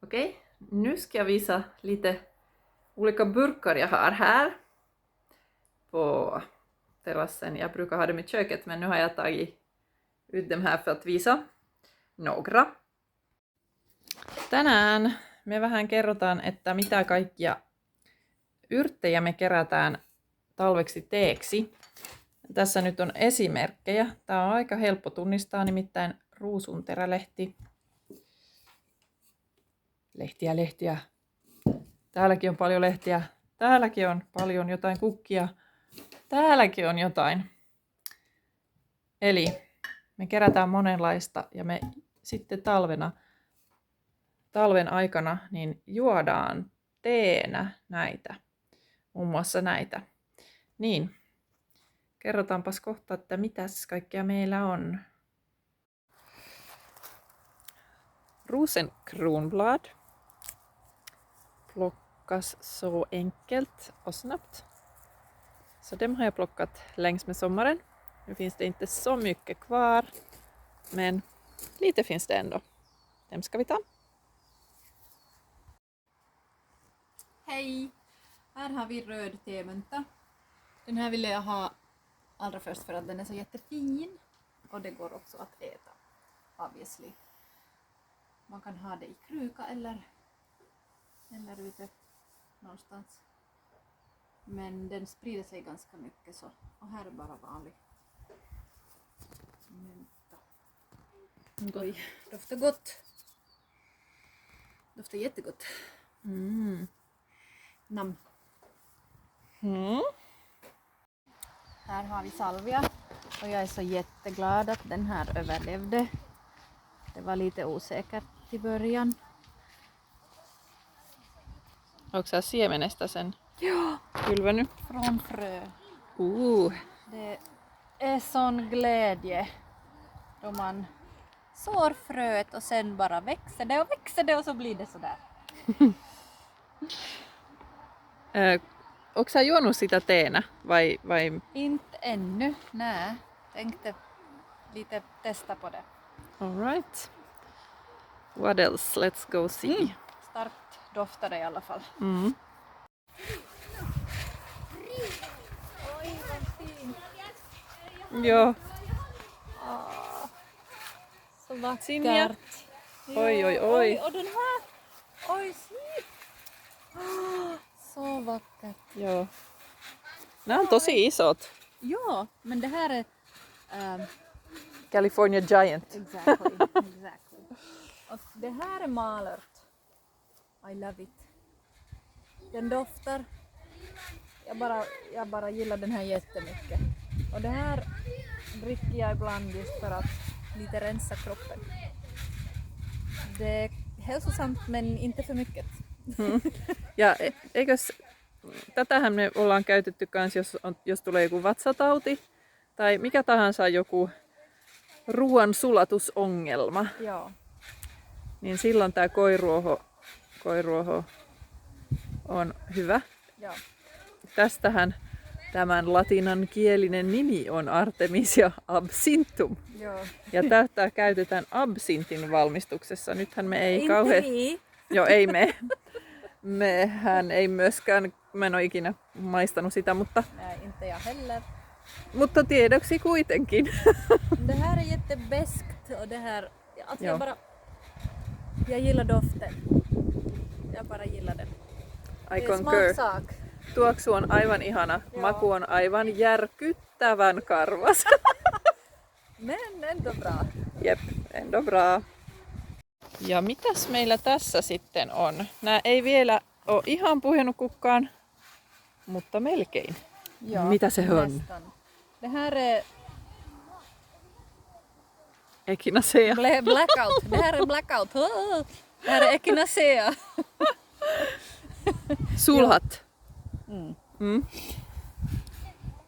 Okej, nu ska jag visa lite olika burkar jag har här på terrassen. Jag brukar ha dem i köket, men nu har jag tagit ut dem här för att visa några. Tänään me vähän kerrotaan, että mitä kaikkia yrttejä me kerätään talveksi teeksi. Tässä nyt on esimerkkejä. Tää on aika helppo tunnistaa, nimittäin ruusunterälehti. Lehtiä. Täälläkin on paljon lehtiä. Täälläkin on paljon jotain kukkia. Täälläkin on jotain. Eli me kerätään monenlaista ja me sitten talven aikana niin juodaan teenä näitä. Muun muassa näitä. Niin, kerrotaanpas kohta, että mitäs kaikkea meillä on. Rosenkronblad. Plockas så enkelt och snabbt. Så dem har jag plockat längs med sommaren. Nu finns det inte så mycket kvar, men lite finns det ändå. Dem ska vi ta. Hej! Här har vi röd temönta. Den här ville jag ha allra först för att den är så jättefin. Och det går också att äta, obviously. Man kan ha det i kruka eller ute någonstans. Men den sprider sig ganska mycket så. Och här är bara vanlig mynta. Oj, doftar gott. Doftar jättegott. Nam. Här har vi salvia och jag är så jätteglad att den här överlevde. Det var lite osäkert i början. Onko sä siemenestä sen Ja, kylvänyt? från frö. Det är sån glädje då man sår fröet och sen bara växer det och så blir det sådär. Onko sä juonut sitä teenä vai? Inte ännu, nej. Tänkte lite testa på det. All right. What else? Let's go see. Starkt doftar det i alla fall. Oj, vad fint. Joo. Så vackert. Sinja. Oi. Och den här. Oj, snyggt. Så vackert. Joo. Nämä on tosi isot. Ja, men det här är... California Giant. Exactly. Och det här är malört. I love it. Den doftar. Jag bara gillar den här jättemycket. Och det här dricker jag ibland just för att lite rensa kroppen. Det är hälsosamt men inte för mycket. Ja eikös tätähän me ollaan käytetty kans, jos tulee joku vatsatauti tai mikä tahansa joku ruoan sulatusongelma. Ja. Niin silloin tää koiruoho on hyvä. Ja. Tästähän tämän latinankielinen nimi on Artemisia absinthium. Joo. Ja tätä käytetään absintin valmistuksessa. Nythän me ei Inte kauheasti... vi. Joo, ei me. Mehän ei myöskään, mä en ole ikinä maistanut sitä, mutta Nej, inte jag heller. tiedoksi kuitenkin. Det här är jättebeskt och det här... Alltså Ja. jag gillar doften. Jag bara gillar den. I Det är concur. smaksak. Tuoksu on aivan ihana, Joo. maku on aivan järkyttävän karvas. Men ändå bra. Jep, ändå bra. Ja mitäs meillä tässä sitten on? Nää ei vielä ole ihan puhjennut kukkaan, mutta melkein. Ja, Mitä se on? nästan. Det här är Echinacea. blackout. Det här är blackout. Det här är echinacea. Sulhat.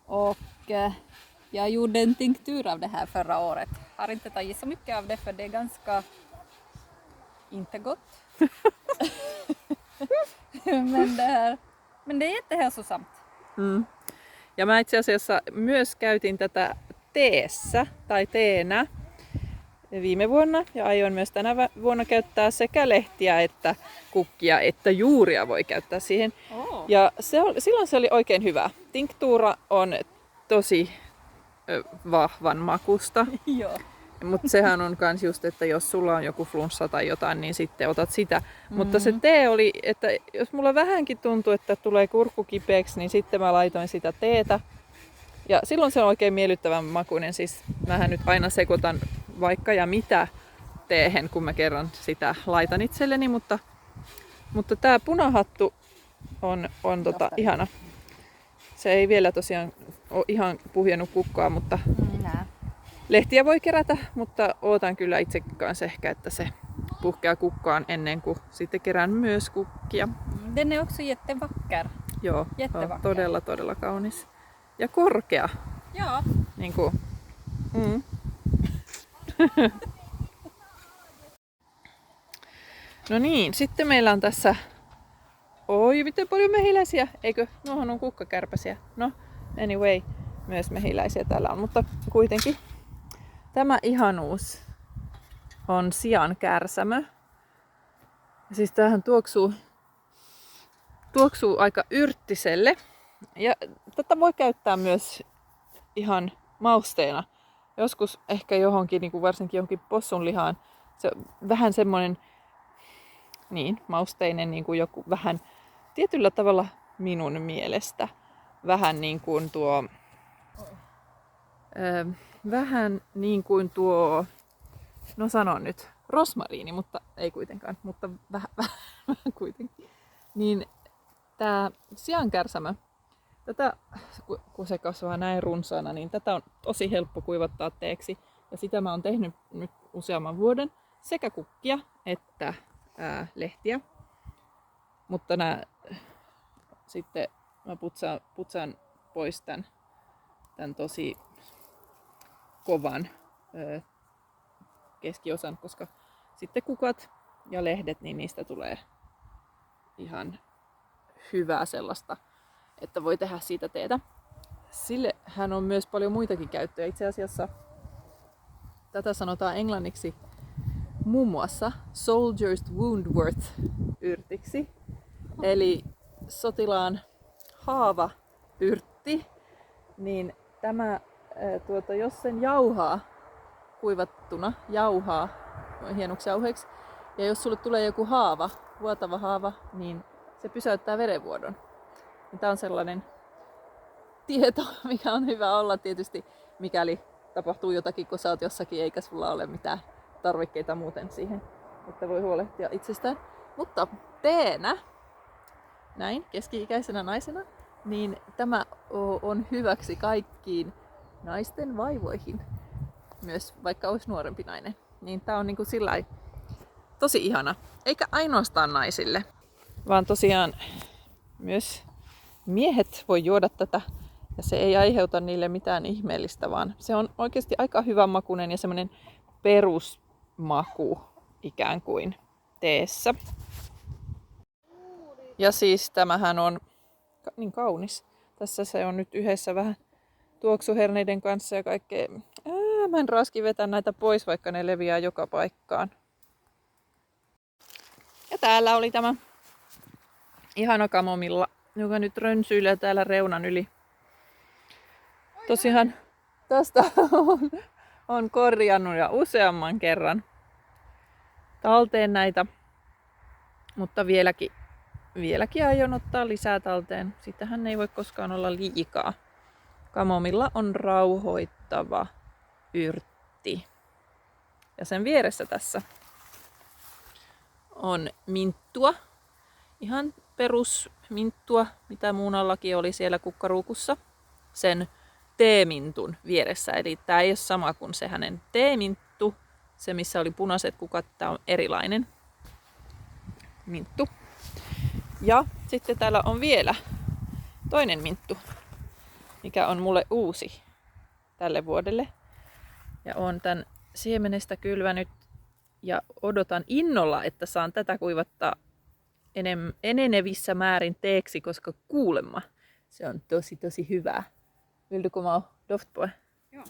Och jag gjorde en tinktur av det här förra året. Har inte tagit så mycket av det för det är ganska inte gott. men det är jättehälsosamt. Ja mä itse asiassa myös käytin tätä teessä tai teenä viime vuonna ja aion myös tänä vuonna käyttää sekä lehtiä että kukkia että juuria voi käyttää siihen. Oh. Ja silloin se oli oikein hyvä. Tinktuura on tosi vahvan makusta. Joo. Mutta sehän on kans just, että jos sulla on joku flunssa tai jotain, niin sitten otat sitä. Mutta se tee oli, että jos mulla vähänkin tuntuu, että tulee kurkku kipeäksi, niin sitten mä laitoin sitä teetä. Ja silloin se on oikein miellyttävän makuinen. Siis mähän nyt aina sekoitan vaikka ja mitä teehen, kun mä kerran sitä laitan itselleni. Mutta tää punahattu on ihana. Se ei vielä tosiaan ole ihan puhjennut kukkaa, mutta lehtiä voi kerätä, mutta ootan kyllä itse kanssa ehkä, että se puhkeaa kukkaan ennen kuin sitten kerään myös kukkia. Den är också jättevacker. Joo, on todella kaunis. Ja korkea. Joo. Niin kuin, No niin, sitten meillä on tässä... Oi, miten paljon mehiläisiä! Eikö? Nuohan on kukkakärpäsiä. No, anyway, myös mehiläisiä täällä on, mutta kuitenkin. Tämä ihanuus on siankärsämö. Ja siis tämähän tuoksuu aika yrttiselle. Ja tätä voi käyttää myös ihan mausteena. Joskus ehkä johonkin, niin kuin varsinkin johonkin possunlihaan, se on vähän semmoinen mausteinen, niin kuin joku vähän tietyllä tavalla minun mielestä. Vähän niin kuin tuo... vähän niin kuin tuo, no sanon nyt, rosmariini, mutta ei kuitenkaan, mutta vähän kuitenkin. Niin tää siankärsämö, tätä, kun se kasvaa näin runsaana, niin tätä on tosi helppo kuivattaa teeksi. Ja sitä mä oon tehnyt nyt useamman vuoden, sekä kukkia että lehtiä. Mutta sitten mä putsaan pois tän tosi kovan keskiosan, koska sitten kukat ja lehdet, niin niistä tulee ihan hyvää sellaista, että voi tehdä siitä teetä. Sillehän on myös paljon muitakin käyttöjä. Itse asiassa tätä sanotaan englanniksi muun muassa Soldier's Woundworth-yrtiksi, eli sotilaan haava-yrtti, niin tämä, jos sen jauhaa kuivattuna, jauhaa hienoksi jauheeksi, ja jos sulle tulee joku haava, vuotava haava, niin se pysäyttää verenvuodon. Tämä on sellainen tieto, mikä on hyvä olla tietysti, mikäli tapahtuu jotakin, kun sä oot jossakin, eikä sulla ole mitään tarvikkeita muuten siihen, että voi huolehtia itsestään. Mutta teenä, näin keski-ikäisenä naisena, niin tämä on hyväksi kaikkiin naisten vaivoihin, myös vaikka olisi nuorempi nainen. Niin tää on niinku sillai tosi ihana, eikä ainoastaan naisille, vaan tosiaan myös miehet voi juoda tätä ja se ei aiheuta niille mitään ihmeellistä, vaan se on oikeasti aika hyvän makuinen ja semmoinen perusmaku ikään kuin teessä. Ja siis tämähän on niin kaunis. Tässä se on nyt yhdessä vähän tuoksuherneiden kanssa ja kaikkea. Mä en raski vetää näitä pois, vaikka ne leviää joka paikkaan. Ja täällä oli tämä ihana kamomilla, joka nyt rönsyilee täällä reunan yli. Tosiaan tästä on korjannut ja useamman kerran talteen näitä, mutta vieläkin aion ottaa lisää talteen. Sitähän ei voi koskaan olla liikaa. Kamomilla on rauhoittava yrtti. Ja sen vieressä tässä on minttua. Ihan perusminttua, mitä muunallakin oli siellä kukkaruukussa. Sen teemintun vieressä. Eli tää ei ole sama kuin se hänen teeminttu. Se missä oli punaiset kukat, tää on erilainen minttu. Ja sitten täällä on vielä toinen minttu, mikä on mulle uusi tälle vuodelle. Ja oon tän siemenestä kylvänyt ja odotan innolla, että saan tätä kuivattaa enenevissä määrin teeksi, koska kuulemma se on tosi hyvää. Vill du komma och dofta på? Joo.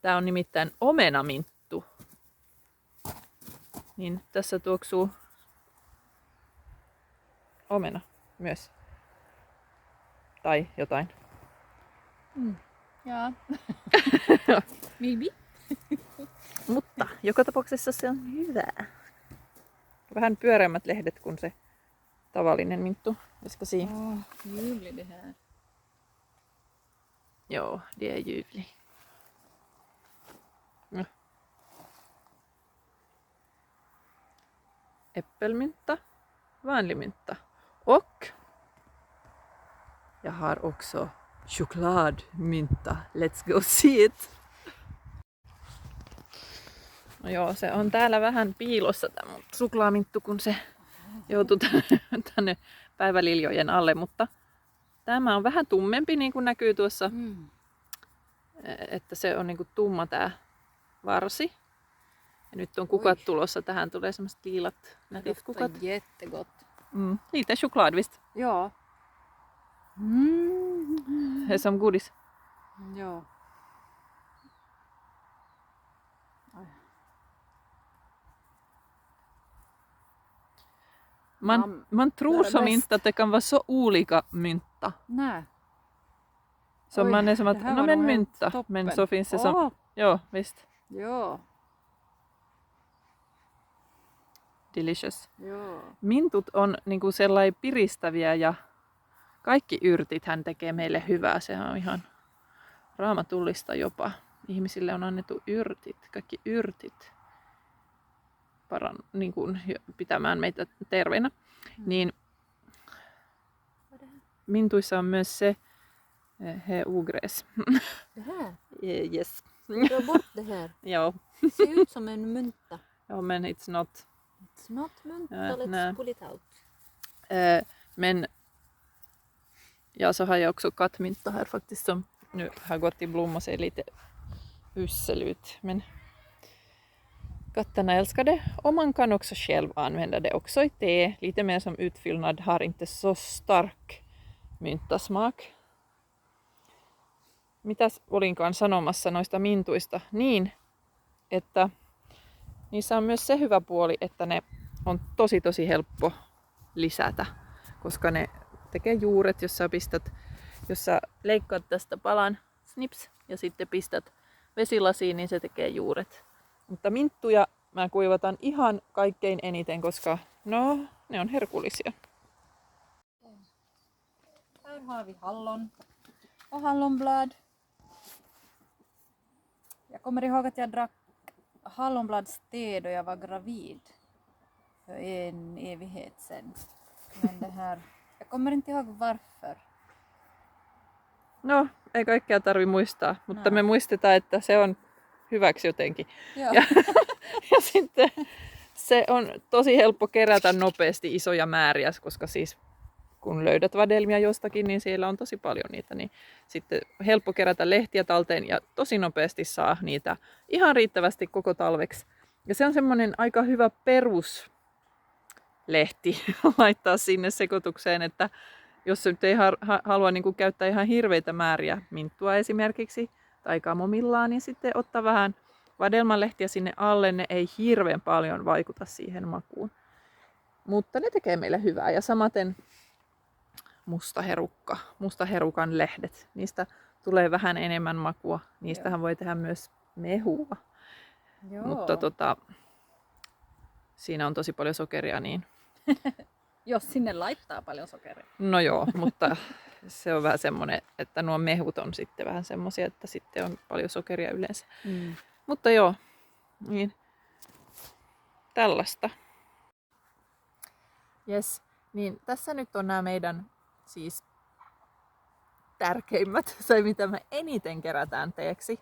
Tää on nimittäin omenaminttu. niin tässä tuoksuu omena myös. Tai jotain. Ja. Maybe. Mutta joka tapauksessa se on hyvää. Vähän pyöreämmät lehdet kuin se tavallinen minttu. Ljuvlig det här. Joo, det är ljuvlig. Ja. Äppelmynta, vanlig mynta. Och jag har också chokladmynta. Let's go see it! No joo, se on täällä vähän piilossa tämä mun suklaaminttu, kun se joutuu tänne päiväliljojen alle, mutta tämä on vähän tummempi, niin kuin näkyy tuossa, että se on niin kuin tumma tää varsi. Ja nyt on kukat tulossa, tähän tulee semmoset liilat nätit kukat. Jättegott. Lite choklad visst? Ja. Det är som godis. Ja. Man tror som bäst. inte att det kan vara så olika mynta. Nej. Så Oj, man är som att, det här no var men nog helt mynta, toppen. men så finns det som, Åh. joo visst, Ja. delicious. Ja. Mintut on niinku sellainen piristäviä ja kaikki yrtit hän tekee meille hyvää. Se on ihan raamatullista jopa. Ihmisille on annettu yrtit, kaikki yrtit niin kuin pitämään meitä terveinä. Niin mintuissa on myös se ogräs. Det här. Yes. Ta bort det här. Joo. Det ser ut som en mynta. Joo, men it's not. It's not mynta, Ja, let's nej. pull it out. Men ja, så har jag också kattmynta här faktiskt som nu har gått i blom och ser lite ussel ut. Men katterna älskar det och man kan också själv använda det också i te. Lite mer som utfyllnad, har inte så stark myntasmak. Mitäs olinkaan sanomassa noista mintuista? Niin, että niissä on myös se hyvä puoli, että ne on tosi helppo lisätä, koska ne tekee juuret, jos sä leikkaat tästä palan, snips, ja sitten pistät vesilasiin, niin se tekee juuret. Mutta minttuja mä kuivatan ihan kaikkein eniten, koska no, ne on herkullisia. Här har vi hallon och hallonblad. Jag kommer ihåg att jag drack hallonbladste då jag var gravid för en evighet sedan. Men det här, jag kommer inte ihåg varför. No, ei kaikkea tarvi muistaa, mutta No. me muistetaan, että se on hyväksi jotenkin. Ja. Ja sitten se on tosi helppo kerätä nopeasti isoja määriä, koska siis kun löydät vadelmia jostakin, niin siellä on tosi paljon niitä. Niin sitten helppo kerätä lehtiä talteen ja tosi nopeasti saa niitä ihan riittävästi koko talveksi. Ja se on semmoinen aika hyvä peruslehti laittaa sinne sekoitukseen, että jos nyt ei halua niin kuin käyttää ihan hirveitä määriä minttua esimerkiksi tai kamomillaa, niin sitten ottaa vähän vadelmanlehtiä sinne alle. Ne ei hirveän paljon vaikuta siihen makuun. Mutta ne tekee meille hyvää. Ja samaten mustaherukan lehdet. Niistä tulee vähän enemmän makua. Niistähän voi tehdä myös mehua. Joo. Mutta siinä on tosi paljon sokeria, niin Jos sinne laittaa paljon sokeria. no joo, mutta se on vähän semmoinen, että nuo mehut on sitten vähän semmoisia, että sitten on paljon sokeria yleensä. Mutta joo, niin tällaista. Yes, niin tässä nyt on nämä meidän siis tärkeimmät, tai mitä me eniten kerätään teeksi.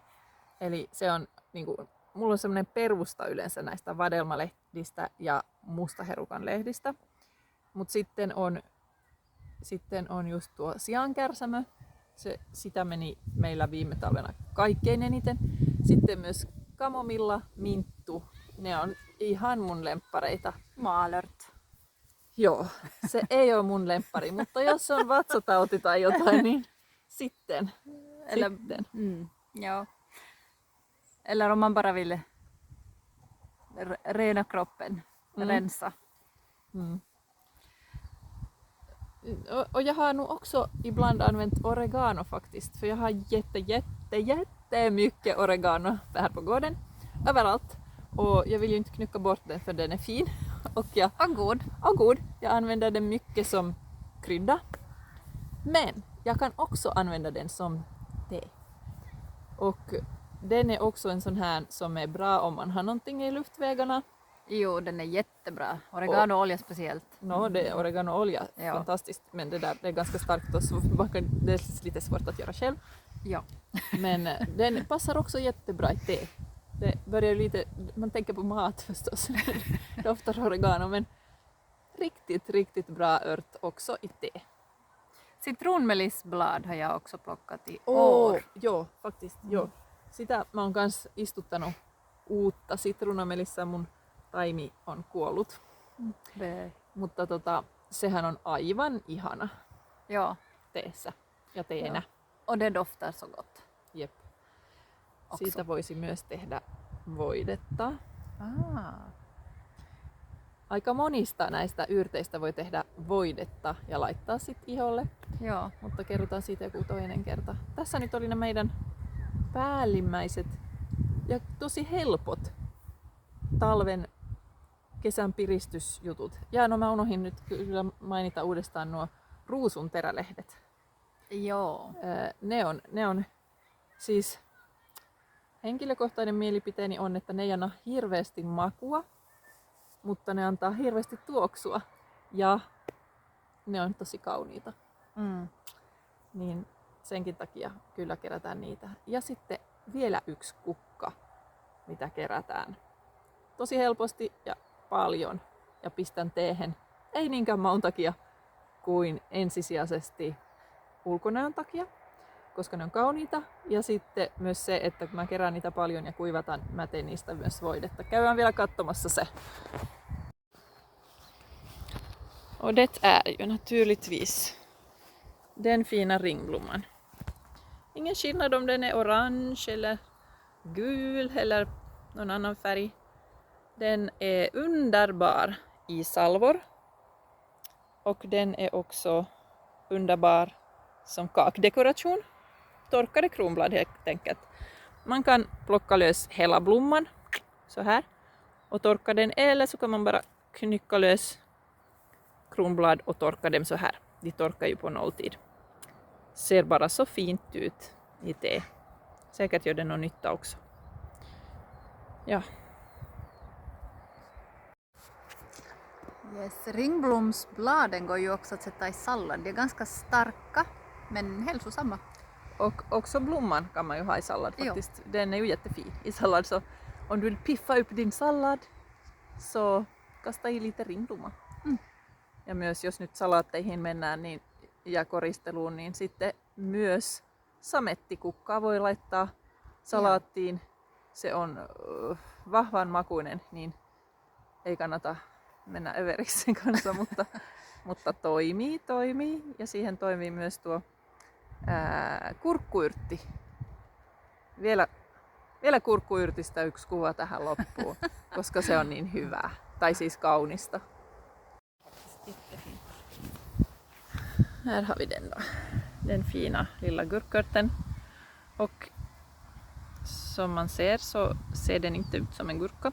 Eli se on niinku, mulla on semmoinen perusta yleensä näistä vadelmalehdistä ja mustaherukan lehdistä. Mutta sitten on just tuo siankärsämö. Sitä meni meillä viime talvena kaikkein eniten. Sitten myös kamomilla, minttu. Ne on ihan mun lemppareita. Malört. Joo, se ei ole mun lemppari, mutta jos on vatsatauti tai jotain, niin sitten. Ja. Eller om man bara ville rena kroppen, rensa. Mm. Och jag har nog också ibland använt oregano faktiskt, för jag har jättemycket oregano här på gården, överallt. Och jag vill ju inte knycka bort den för den är fin. Och god. Jag använder den mycket som krydda. Men jag kan också använda den som te. Och den är också en sån här som är bra om man har någonting i luftvägarna. Jo, den är jättebra. Oreganoolja speciellt. Det är oreganoolja, Ja. fantastiskt. Men det är ganska starkt och så det är lite svårt att göra själv. Ja. Men den passar också jättebra i te. Det börjar lite, man tänker på mat förstås, doftar oregano, men riktigt bra ört också i te. Citronmelissblad har jag också plockat i år. Joo, faktiskt, joo. Sitä mä oon kans istuttanut uutta citronamelissa, mun taimi on kuollut. Mutta sehän on aivan ihana Ja. teessä ja teenä. Och det doftar så gott. Jep. Också. Siitä voisi myös tehdä voidetta. Aika monista näistä yrteistä voi tehdä voidetta ja laittaa sit iholle, Joo. mutta kerrotaan siitä joku toinen kerta. Tässä nyt oli ne meidän päällimmäiset ja tosi helpot talven kesän piristysjutut. Ja no mä unohdin nyt kyllä mainita uudestaan nuo ruusun terälehdet. Joo. Ne on siis henkilökohtainen mielipiteeni on, että ne ei anna hirveästi makua, mutta ne antaa hirveästi tuoksua ja ne on tosi kauniita. Niin senkin takia kyllä kerätään niitä. Ja sitten vielä yksi kukka, mitä kerätään tosi helposti ja paljon ja pistän teehen. Ei niinkään maun takia kuin ensisijaisesti ulkonäön takia, koska ne on kauniita. Ja sitten myös se, että kun mä kerään niitä paljon ja kuivataan, mä teen niistä myös voidetta. Käydään vielä katsomassa se. Och det är ju naturligtvis den fina ringblomman. Ingen skillnad om den är orange eller gul eller någon annan färg. Den är underbar i salvor. Och den är också underbar som kakdekoration. Torkade kronblad helt enkelt. Man kan plocka lös hela blomman så här och torka den, eller så kan man bara knycka lös kronblad och torka dem så här. De torkar ju på nolltid. Ser bara så fint ut i te. Säkert gör det någon nytta också. Ja. Yes, ringblomsbladen går ju också att sätta i sallad. De är ganska starka men hälsosamma. Och också blomman kan man ju ha i sallad faktiskt. Jo. Den är ju jättefin i sallad, så om du vill piffa upp din sallad så kasta i lite ringblomma. Ja myös jos nyt salaatteihin mennään niin, ja koristeluun, niin sitten myös samettikukkaa voi laittaa salaattiin. Se on vahvan makuinen, niin ei kannata mennä överiksi sen kanssa, mutta toimii. Ja siihen toimii myös tuo kurkkuyrtti. Vielä kurkkuyrtistä yksi kuva tähän loppuun, koska se on niin hyvää. Tai siis kaunista. Här har vi den då. Den fina lilla gurkörten. Och som man ser så ser den inte ut som en gurka.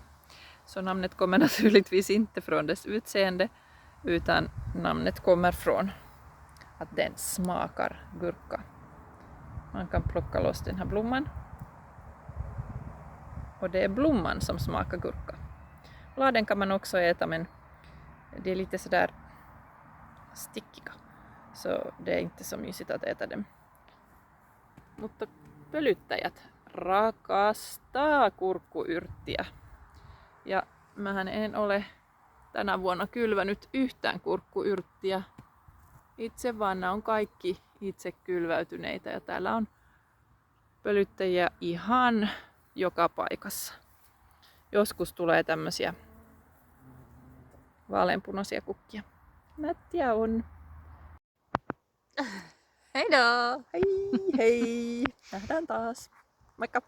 Så namnet kommer naturligtvis inte från dess utseende, utan namnet kommer från att den smakar gurka. Man kan plocka loss den här blomman. Och det är blomman som smakar gurka. Bladen kan man också äta, men det är lite sådär stickiga. Så det är inte så mysigt att äta dem. Mutta pölyttäjät rakastaa kurkkuyrttiä. Ja mähän en ole tänä vuonna kylvänyt yhtään kurkkuyrttiä itse, vaan nämä on kaikki itse kylväytyneitä. Ja täällä on pölyttäjiä ihan joka paikassa. Joskus tulee tämmösiä vaaleanpunaisia kukkia. Nättiä on. Hejdå! Hei hei! Nähdään taas. Moikka!